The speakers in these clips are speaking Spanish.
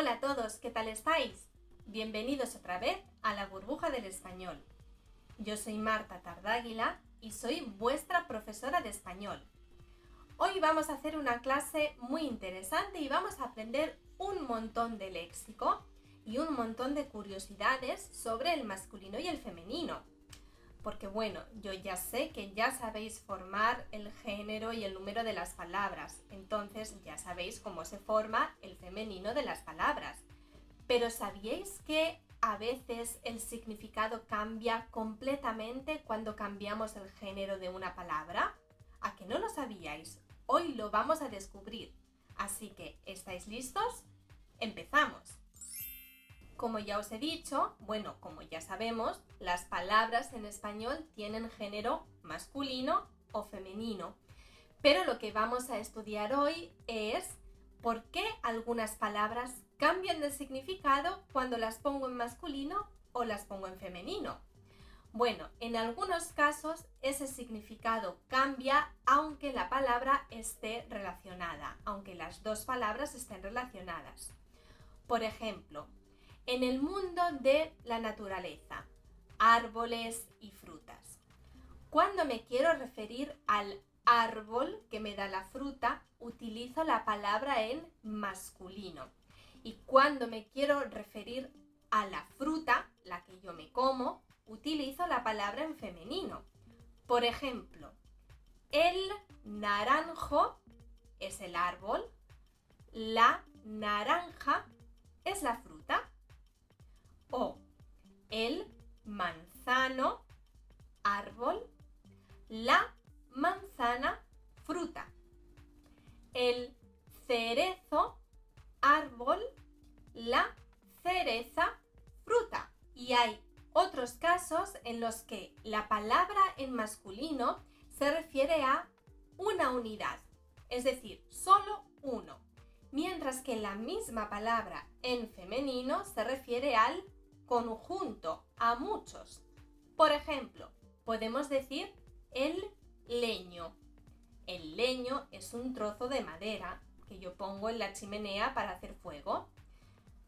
Hola a todos, ¿qué tal estáis? Bienvenidos otra vez a la burbuja del español. Yo soy Marta Tardáguila y soy vuestra profesora de español. Hoy vamos a hacer una clase muy interesante y vamos a aprender un montón de léxico y un montón de curiosidades sobre el masculino y el femenino. Porque bueno, yo ya sé que ya sabéis formar el género y el número de las palabras, entonces ya sabéis cómo se forma el femenino de las palabras. Pero ¿sabíais que a veces el significado cambia completamente cuando cambiamos el género de una palabra? ¿A que no lo sabíais? Hoy lo vamos a descubrir. Así que, ¿estáis listos? ¡Empezamos! Como ya os he dicho, como ya sabemos, las palabras en español tienen género masculino o femenino. Pero lo que vamos a estudiar hoy es por qué algunas palabras cambian de significado cuando las pongo en masculino o las pongo en femenino. Bueno, en algunos casos ese significado cambia aunque la palabra esté relacionada, aunque las dos palabras estén relacionadas. Por ejemplo, en el mundo de la naturaleza, árboles y frutas. Cuando me quiero referir al árbol que me da la fruta, utilizo la palabra en masculino. Y cuando me quiero referir a la fruta, la que yo me como, utilizo la palabra en femenino. Por ejemplo, el naranjo es el árbol, la naranja es la fruta. O el manzano, árbol, la manzana, fruta. El cerezo, árbol, la cereza, fruta. Y hay otros casos en los que la palabra en masculino se refiere a una unidad, es decir, solo uno, mientras que la misma palabra en femenino se refiere al conjunto, a muchos. Por ejemplo, podemos decir el leño. El leño es un trozo de madera que yo pongo en la chimenea para hacer fuego.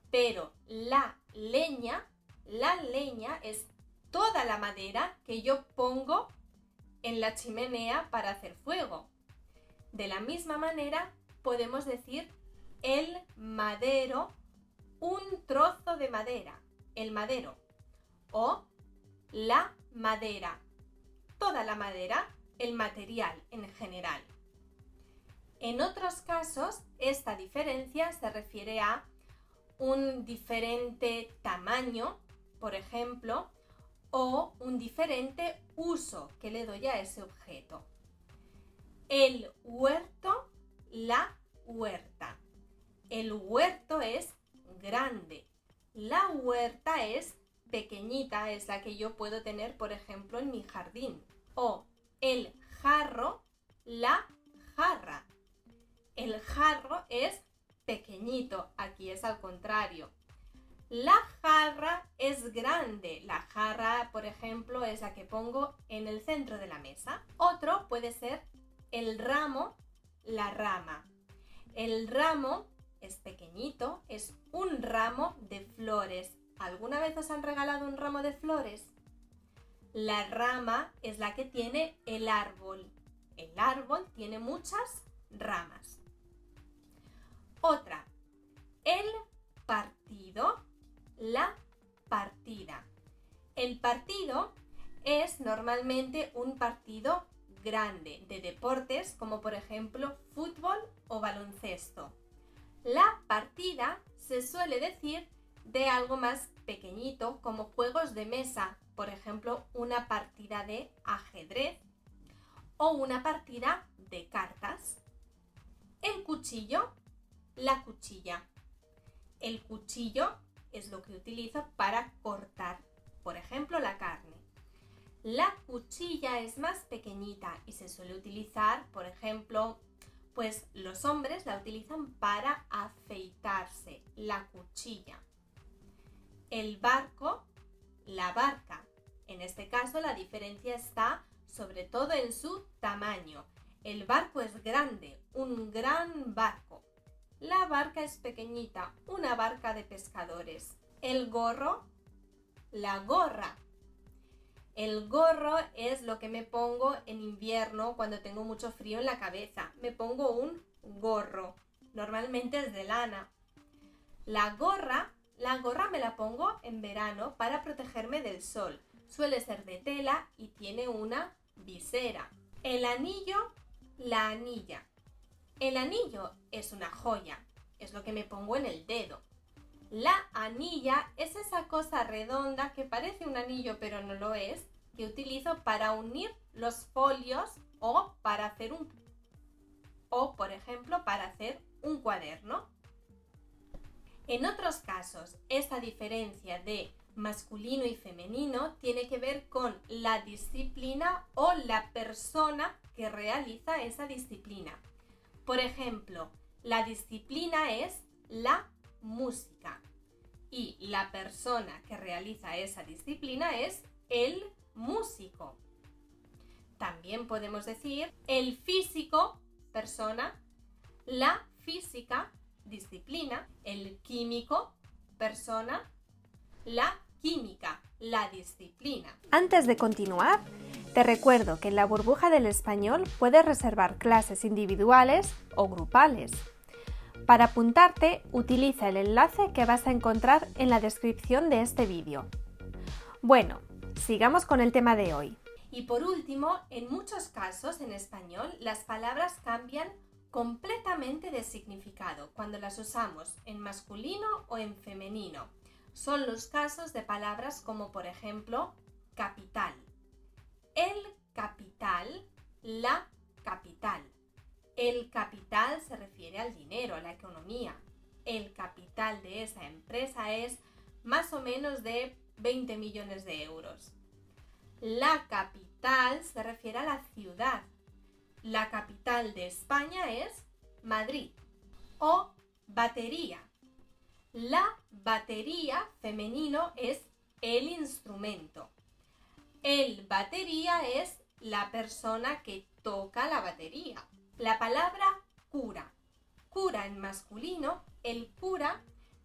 Pero la leña es toda la madera que yo pongo en la chimenea para hacer fuego. De la misma manera, podemos decir el madero, un trozo de madera, el madero. O la madera, toda la madera, el material en general. En otros casos, esta diferencia se refiere a un diferente tamaño, por ejemplo, o un diferente uso que le doy a ese objeto. El huerto, la huerta. El huerto es grande. La huerta es pequeñita, es la que yo puedo tener, por ejemplo, en mi jardín. O el jarro, la jarra. El jarro es pequeñito, aquí es al contrario. La jarra es grande. La jarra, por ejemplo, es la que pongo en el centro de la mesa. Otro puede ser el ramo, la rama. El ramo es pequeñito, es un ramo de flores. ¿Alguna vez os han regalado un ramo de flores? La rama es la que tiene el árbol. El árbol tiene muchas ramas. Otra, el partido, la partida. El partido es normalmente un partido grande de deportes como por ejemplo fútbol o baloncesto. La partida se suele decir de algo más pequeñito como juegos de mesa, por ejemplo una partida de ajedrez o una partida de cartas. El cuchillo, la cuchilla. El cuchillo es lo que utilizo para cortar, por ejemplo, la carne. La cuchilla es más pequeñita y se suele utilizar, por ejemplo, pues los hombres la utilizan para afeitarse, la cuchilla. El barco, la barca. En este caso la diferencia está sobre todo en su tamaño. El barco es grande, un gran barco. La barca es pequeñita, una barca de pescadores. El gorro, la gorra. El gorro es lo que me pongo en invierno cuando tengo mucho frío en la cabeza. Me pongo un gorro. Normalmente es de lana. La gorra me la pongo en verano para protegerme del sol. Suele ser de tela y tiene una visera. El anillo, la anilla. El anillo es una joya, es lo que me pongo en el dedo. La anilla es esa cosa redonda que parece un anillo pero no lo es, que utilizo para unir los folios o por ejemplo, para hacer un cuaderno. En otros casos, esta diferencia de masculino y femenino tiene que ver con la disciplina o la persona que realiza esa disciplina. Por ejemplo, la disciplina es la música y la persona que realiza esa disciplina es el músico. También podemos decir el físico, persona, la física, disciplina, el químico, persona, la química, la disciplina. Antes de continuar, te recuerdo que en la burbuja del español puedes reservar clases individuales o grupales. Para apuntarte, utiliza el enlace que vas a encontrar en la descripción de este vídeo. Bueno, sigamos con el tema de hoy. Y por último, en muchos casos en español las palabras cambian completamente de significado cuando las usamos en masculino o en femenino. Son los casos de palabras como por ejemplo capital. El capital, la capital. El capital se refiere al dinero, a la economía. El capital de esa empresa es más o menos de 20 millones de euros. La capital se refiere a la ciudad. La capital de España es Madrid. O batería. La batería femenino es el instrumento. El batería es la persona que toca la batería. La palabra cura. Cura en masculino, el cura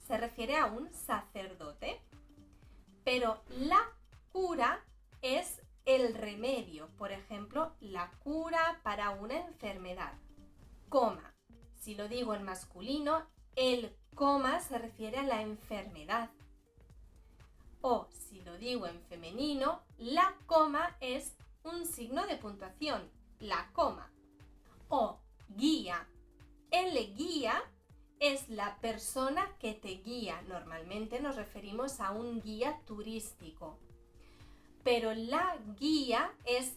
se refiere a un sacerdote. Pero la cura es el remedio. Por ejemplo, la cura para una enfermedad. Coma. Si lo digo en masculino, el coma se refiere a la enfermedad. O si lo digo en femenino, la coma es un signo de puntuación, la coma. O guía. El guía es la persona que te guía. Normalmente nos referimos a un guía turístico. Pero la guía es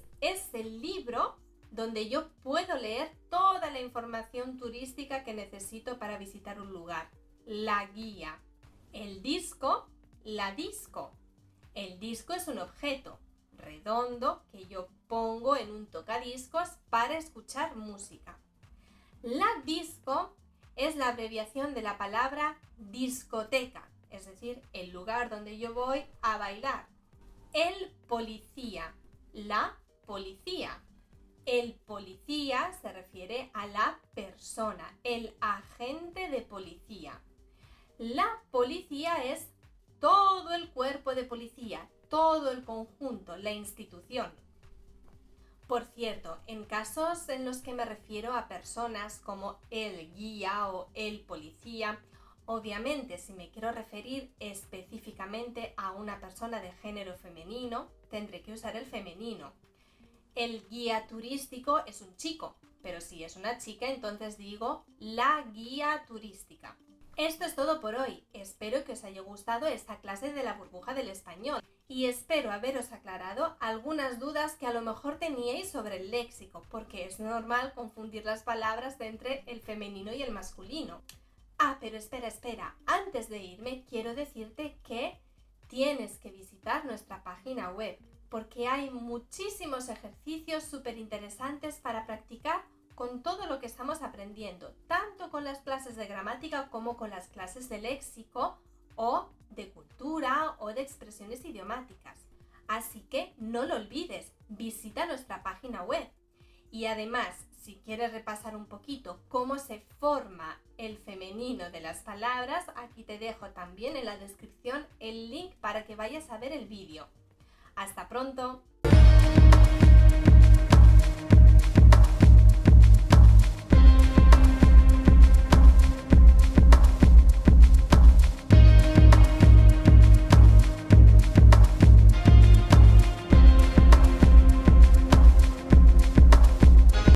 el libro donde yo puedo leer toda la información turística que necesito para visitar un lugar. La guía. El disco, la disco. El disco es un objeto redondo que yo pongo en un tocadiscos para escuchar música. La disco es la abreviación de la palabra discoteca, es decir, el lugar donde yo voy a bailar. El policía, la policía. El policía se refiere a la persona, el agente de policía. La policía es todo el cuerpo de policía, todo el conjunto, la institución. Por cierto, en casos en los que me refiero a personas como el guía o el policía, obviamente si me quiero referir específicamente a una persona de género femenino, tendré que usar el femenino. El guía turístico es un chico, pero si es una chica, entonces digo la guía turística. Esto es todo por hoy. Espero que os haya gustado esta clase de la burbuja del español y espero haberos aclarado algunas dudas que a lo mejor teníais sobre el léxico, porque es normal confundir las palabras entre el femenino y el masculino. Pero espera, antes de irme quiero decirte que tienes que visitar nuestra página web, porque hay muchísimos ejercicios súper interesantes para practicar con todo lo que estamos aprendiendo, tanto con las clases de gramática como con las clases de léxico o de cultura o de expresiones idiomáticas. Así que no lo olvides, visita nuestra página web. Y además, si quieres repasar un poquito cómo se forma el femenino de las palabras, aquí te dejo también en la descripción el link para que vayas a ver el vídeo. ¡Hasta pronto!